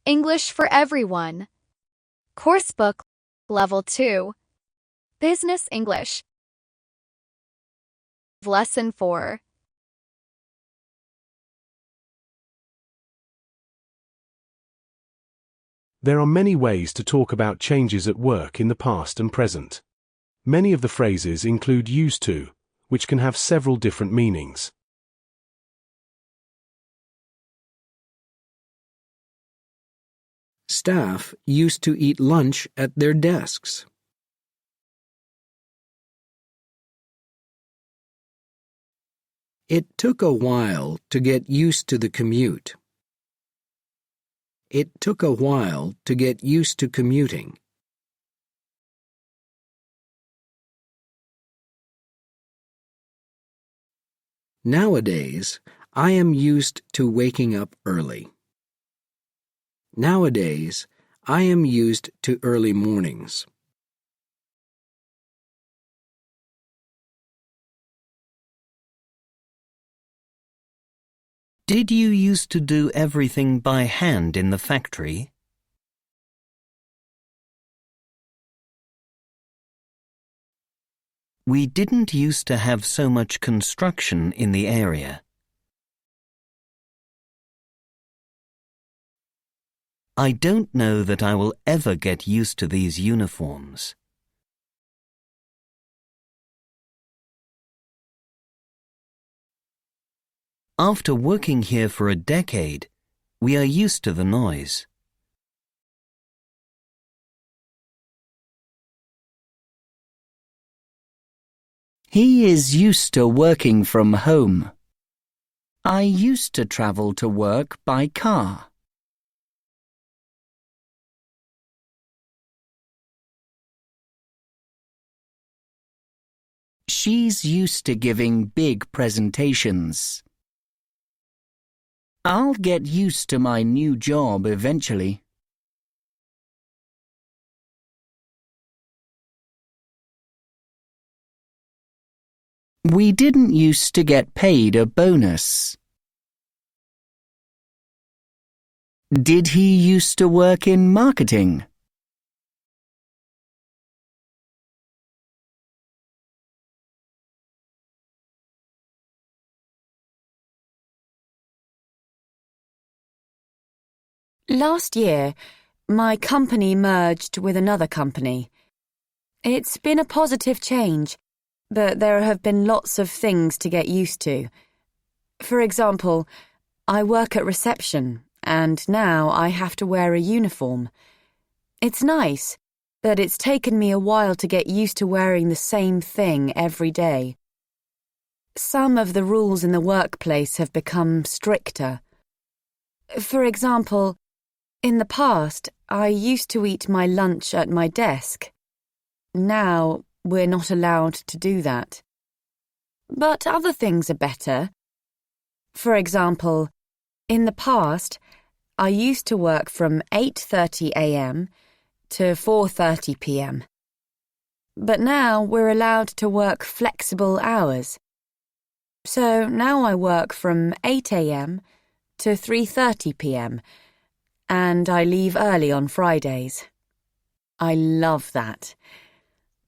English for Everyone. Coursebook, Level 2. Business English. Lesson 4. There are many ways to talk about changes at work in the past and present. Many of the phrases include used to, which can have several different meanings. Staff used to eat lunch at their desks. It took a while to get used to the commute. It took a while to get used to commuting. Nowadays, I am used to waking up early. Nowadays, I am used to early mornings. Did you used to do everything by hand in the factory? We didn't used to have so much construction in the area. I don't know that I will ever get used to these uniforms. After working here for a decade, we are used to the noise. He is used to working from home. I used to travel to work by car. She's used to giving big presentations. I'll get used to my new job eventually. We didn't used to get paid a bonus. Did he used to work in marketing? Last year, my company merged with another company. It's been a positive change, but there have been lots of things to get used to. For example, I work at reception, and now I have to wear a uniform. It's nice, but it's taken me a while to get used to wearing the same thing every day. Some of the rules in the workplace have become stricter. For example, in the past, I used to eat my lunch at my desk. Now, we're not allowed to do that. But other things are better. For example, in the past, I used to work from 8:30 a.m. to 4:30 p.m. But now we're allowed to work flexible hours. So now I work from 8 a.m. to 3:30 p.m. and I leave early on Fridays. I love that.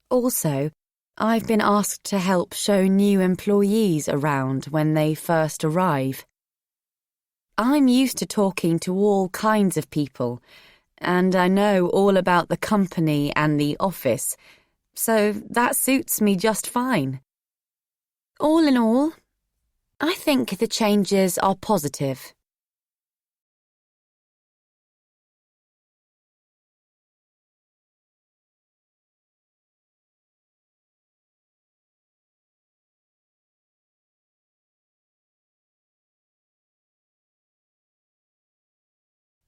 Also, I've been asked to help show new employees around when they first arrive. I'm used to talking to all kinds of people, and I know all about the company and the office, so that suits me just fine. All in all, I think the changes are positive.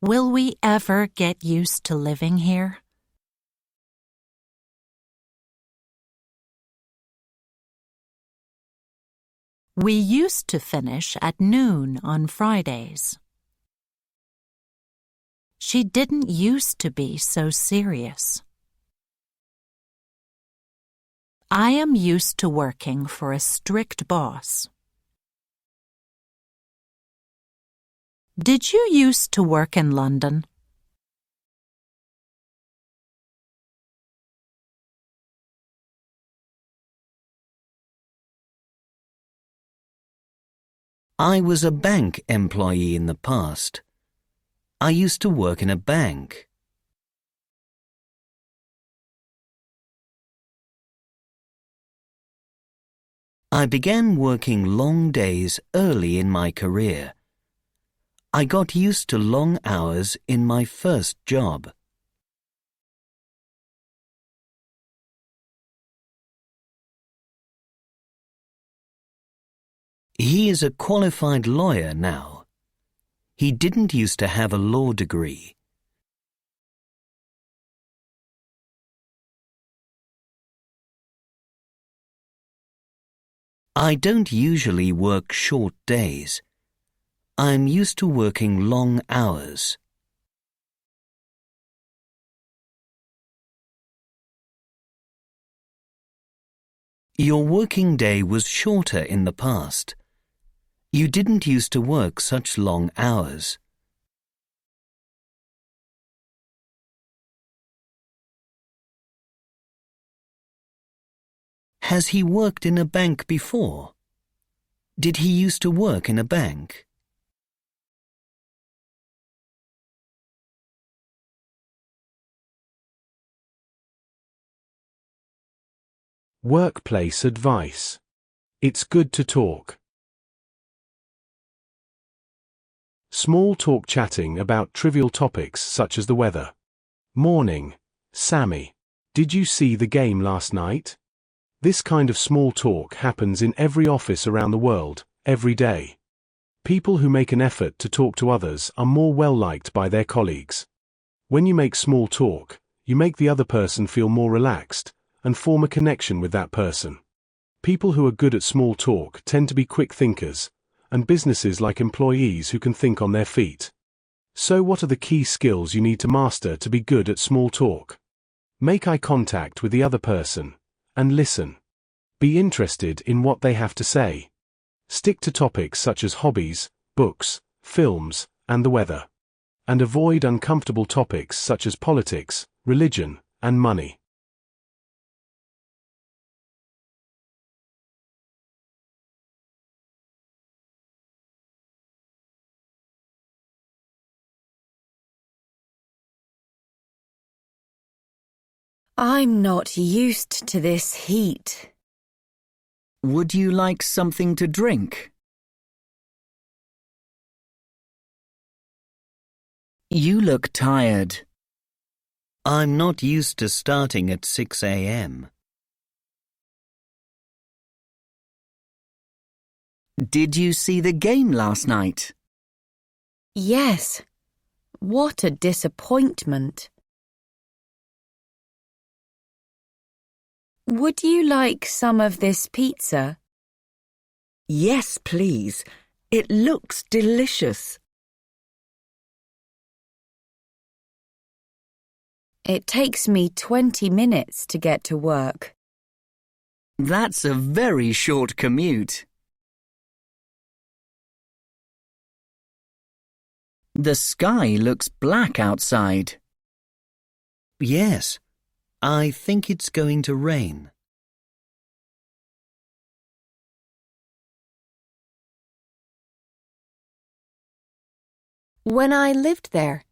Will we ever get used to living here? We used to finish at noon on Fridays. She didn't used to be so serious. I am used to working for a strict boss. Did you used to work in London? I was a bank employee in the past. I used to work in a bank. I began working long days early in my career. I got used to long hours in my first job. He is a qualified lawyer now. He didn't used to have a law degree. I don't usually work short days. I'm used to working long hours. Your working day was shorter in the past. You didn't used to work such long hours. Has he worked in a bank before? Did he used to work in a bank? Workplace advice. It's good to talk. Small talk chatting about trivial topics such as the weather. Morning, Sammy. Did you see the game last night? This kind of small talk happens in every office around the world, every day. People who make an effort to talk to others are more well-liked by their colleagues. When you make small talk, you make the other person feel more relaxed and form a connection with that person. People who are good at small talk tend to be quick thinkers, and businesses like employees who can think on their feet. So what are the key skills you need to master to be good at small talk? Make eye contact with the other person and listen. Be interested in what they have to say. Stick to topics such as hobbies, books, films, and the weather. And avoid uncomfortable topics such as politics, religion, and money. I'm not used to this heat. Would you like something to drink? You look tired. I'm not used to starting at 6 a.m. Did you see the game last night? Yes. What a disappointment. Would you like some of this pizza? Yes, please. It looks delicious. It takes me 20 minutes to get to work. That's a very short commute. The sky looks black outside. Yes, I think it's going to rain. When I lived there,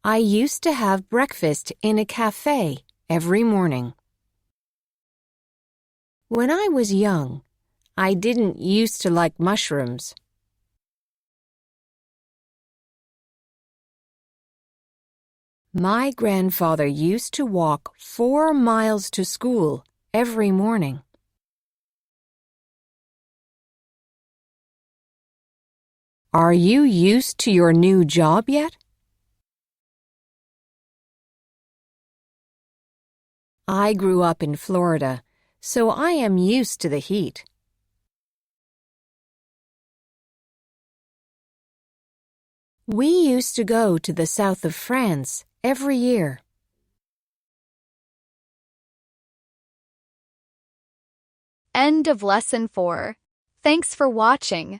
I used to have breakfast in a cafe every morning. When I was young, I didn't used to like mushrooms. My grandfather used to walk 4 miles to school every morning. Are you used to your new job yet? I grew up in Florida, so I am used to the heat. We used to go to the south of France every year. End of Lesson 4. Thanks for watching.